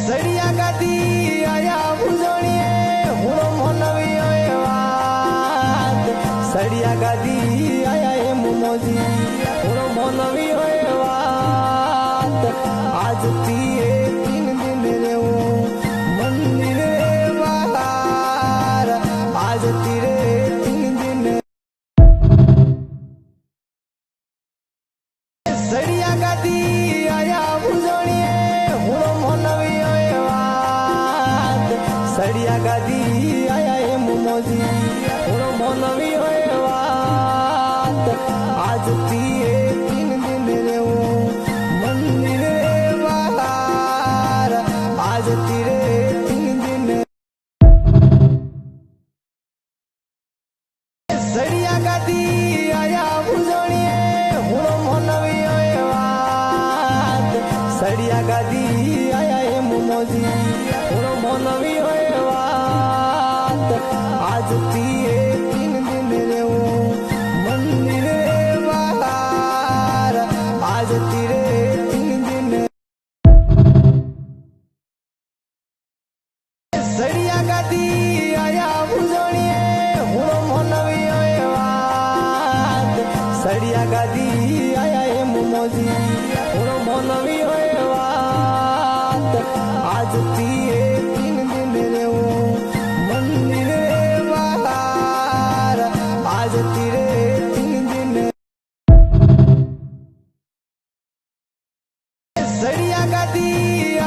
सड़िया गाती आया बुझणिए हुणो मनवियो ए वात सड़िया गाती आया ए मुमोजी हुणो मनवियो ए वात आज तीए 3 दिन रेऊ मंदिर रे बहार आज तीरे 3 दिन सड़िया गाती आया बुझणिए हुणो मनवियो ए वात सड़िया गाती आया ए मुमोजी हुणो मनवियो ए वात आज तीए 3 दिन रेऊ मंदिर रे बहार आज तीरे 3 दिन सड़िया गाती आया बुझणिए हुणो मनवियो ए वात सड़िया गाती आया ए मुमोजी हुणो मनवियो ए वात आज तीए 3 दिन रेऊ मंदिर रे बहार आज तीरे 3 दिन सड़िया गाती आया बुझणिए हुणो मनवियो ए वात सड़िया गाती आया ए मुमोजी हुणो मनवियो ए वात आज तीए 3 दिन रेऊ मंदिर रे बहार आज तीरे 3 दिन सड़िया गाती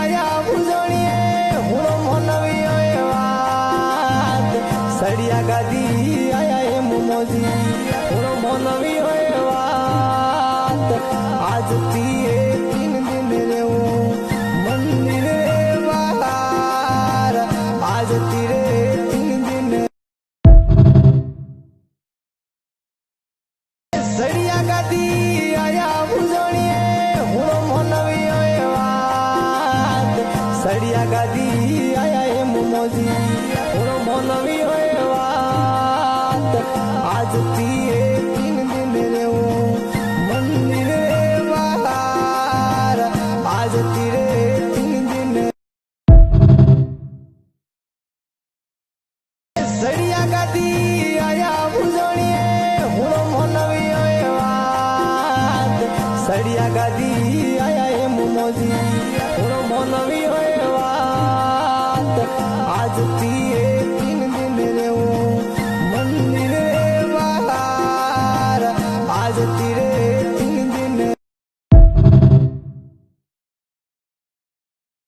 आया बुझणिए हुणो मनवियो ए वात सड़िया गाती आया ए मुमोजी हुणो मनवियो ए वात आज तीए 3 दिन रेऊ मंदिर रे बहार आज तीरे 3 दिन सड़िया गाती आया बुझणिए हुणो मनवियो ए वात सड़िया गाती आया ए मुमोजी हुणो मनवियो ए वात आज तीए 3 दिन रेऊ मंदिर रे बहार आज तीरे 3 दिन सड़िया गाती आया बुझणिए हुणो मनवियो ए वात सड़िया गाती आया ए मुमोजी हुणो मनवियो ए वात आज तीए